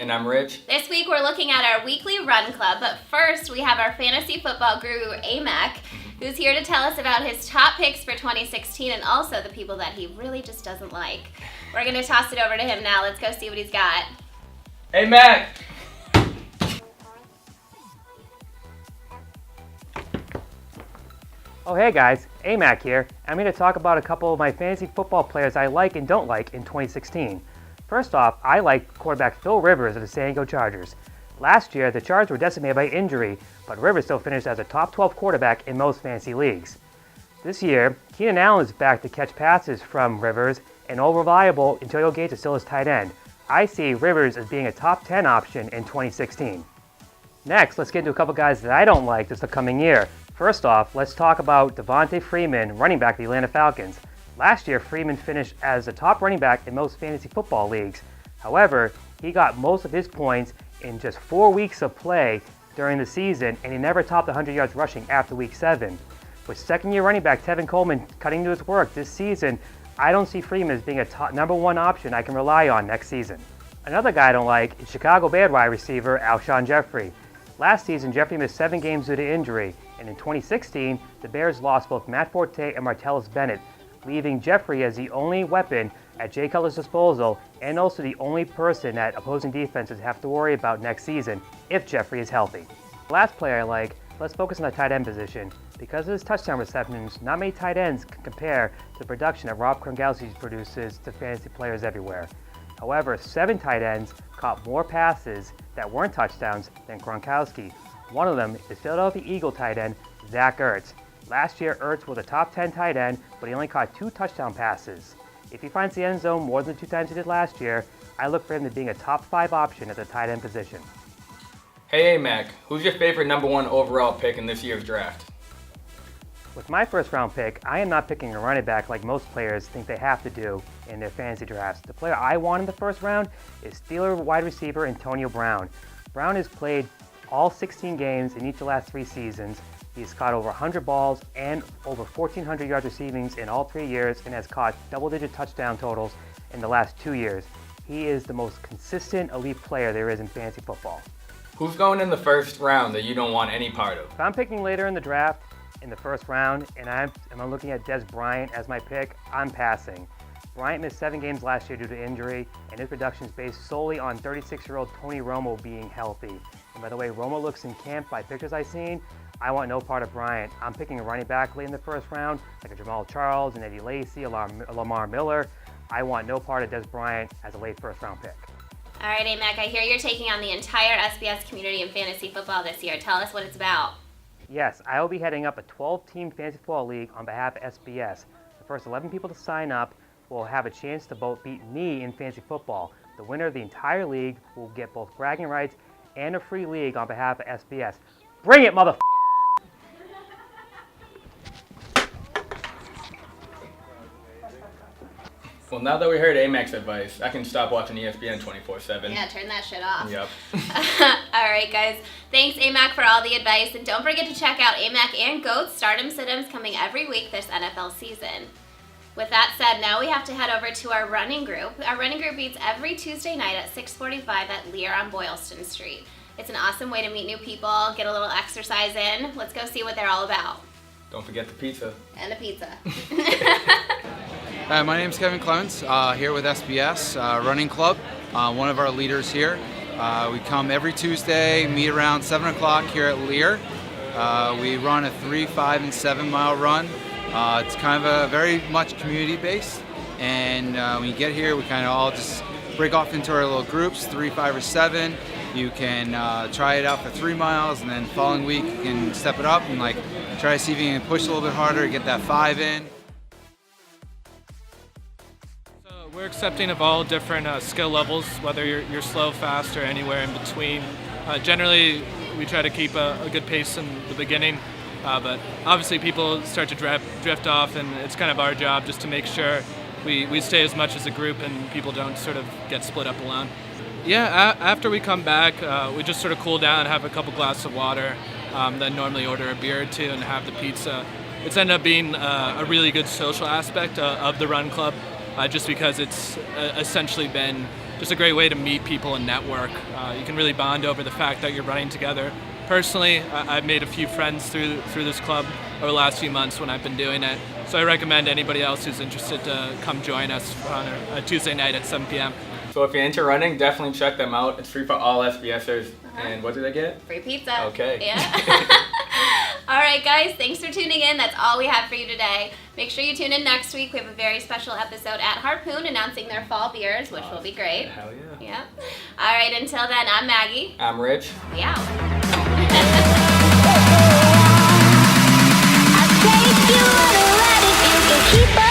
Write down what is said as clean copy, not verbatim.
And I'm Rich. This week we're looking at our weekly run club, but first we have our fantasy football guru, Amac, who's here to tell us about his top picks for 2016 and also the people that he really just doesn't like. We're going to toss it over to him now. Let's go see what he's got. Hey, Mac! Oh hey guys, Amac here. I'm here to talk about a couple of my fantasy football players I like and don't like in 2016. First off, I like quarterback Phil Rivers of the San Diego Chargers. Last year, the Chargers were decimated by injury, but Rivers still finished as a top 12 quarterback in most fantasy leagues. This year, Keenan Allen is back to catch passes from Rivers, and all reliable Antonio Gates is still his tight end. I see Rivers as being a top 10 option in 2016. Next, let's get into a couple guys that I don't like this upcoming year. First off, let's talk about Devontae Freeman, running back of the Atlanta Falcons. Last year, Freeman finished as the top running back in most fantasy football leagues. However, he got most of his points in just 4 weeks of play during the season, and he never topped 100 yards rushing after week 7. With second-year running back Tevin Coleman cutting to his work this season, I don't see Freeman as being a top number one option I can rely on next season. Another guy I don't like is Chicago Bears wide receiver Alshon Jeffrey. Last season, Jeffrey missed 7 games due to injury, and in 2016, the Bears lost both Matt Forte and Martellus Bennett, leaving Jeffrey as the only weapon at Jay Cutler's disposal and also the only person that opposing defenses have to worry about next season if Jeffrey is healthy. The last player I like, let's focus on the tight end position. Because of his touchdown receptions, not many tight ends can compare to the production that Rob Gronkowski produces to fantasy players everywhere. However, 7 tight ends caught more passes that weren't touchdowns than Gronkowski. One of them is Philadelphia Eagle tight end Zach Ertz. Last year, Ertz was a top 10 tight end, but he only caught 2 touchdown passes. If he finds the end zone more than the 2 times he did last year, I look for him to being a top 5 option at the tight end position. Hey, Mac, who's your favorite number 1 overall pick in this year's draft? With my first round pick, I am not picking a running back like most players think they have to do in their fantasy drafts. The player I want in the first round is Steelers wide receiver Antonio Brown. Brown has played all 16 games in each of the last 3 seasons. He's caught over 100 balls and over 1,400 yards receiving in all 3 years and has caught double-digit touchdown totals in the last 2 years. He is the most consistent elite player there is in fantasy football. Who's going in the first round that you don't want any part of? If I'm picking later in the draft, in the first round, and I'm looking at Des Bryant as my pick, I'm passing. Bryant missed 7 games last year due to injury, and his production is based solely on 36-year-old Tony Romo being healthy. And by the way Romo looks in camp by pictures I've seen, I want no part of Bryant. I'm picking a running back late in the first round, like a Jamal Charles, an Eddie Lacy, a Lamar Miller. I want no part of Des Bryant as a late first round pick. All right, Amac, I hear you're taking on the entire SBS community in fantasy football this year. Tell us what it's about. Yes, I will be heading up a 12-team fantasy football league on behalf of SBS. The first 11 people to sign up will have a chance to both beat me in fantasy football. The winner of the entire league will get both bragging rights and a free league on behalf of SBS. Bring it, motherfucker! Well, now that we heard Amac's advice, I can stop watching ESPN 24/7. Yeah, turn that shit off. Yep. All right, guys. Thanks, Amac, for all the advice. And don't forget to check out Amac and Goat's Stardom Sit-Ems coming every week this NFL season. With that said, now we have to head over to our running group. Our running group meets every Tuesday night at 6:45 at Lear on Boylston Street. It's an awesome way to meet new people, get a little exercise in. Let's go see what they're all about. Don't forget the pizza. And the pizza. My name is Kevin Clements, here with SBS Running Club, one of our leaders here. We come every Tuesday, meet around 7 o'clock here at Lear. We run a 3, 5, and 7 mile run. It's kind of a very much community based, and when you get here, we kind of all just break off into our little groups, 3, 5, or 7. You can try it out for 3 miles, and then the following week you can step it up and try to see if you can push a little bit harder, get that 5 in. We're accepting of all different skill levels, whether you're slow, fast, or anywhere in between. Generally, we try to keep a good pace in the beginning, but obviously people start to drift off, and it's kind of our job just to make sure we stay as much as a group and people don't sort of get split up alone. Yeah, after we come back, we just sort of cool down, have a couple glasses of water, then normally order a beer or 2 and have the pizza. It's ended up being a really good social aspect of the run club. Just because it's essentially been just a great way to meet people and network. You can really bond over the fact that you're running together. Personally, I've made a few friends through this club over the last few months when I've been doing it. So I recommend anybody else who's interested to come join us on a Tuesday night at 7 p.m. So if you're into running, definitely check them out. It's free for all SBSers. And what do they get? Free pizza. Okay. Yeah. All right, guys. Thanks for tuning in. That's all we have for you today. Make sure you tune in next week. We have a very special episode at Harpoon announcing their fall beers, which will be great. Hell yeah. Yeah. All right. Until then, I'm Maggie. I'm Rich. We out. I'll take you on a ride if you can keep up.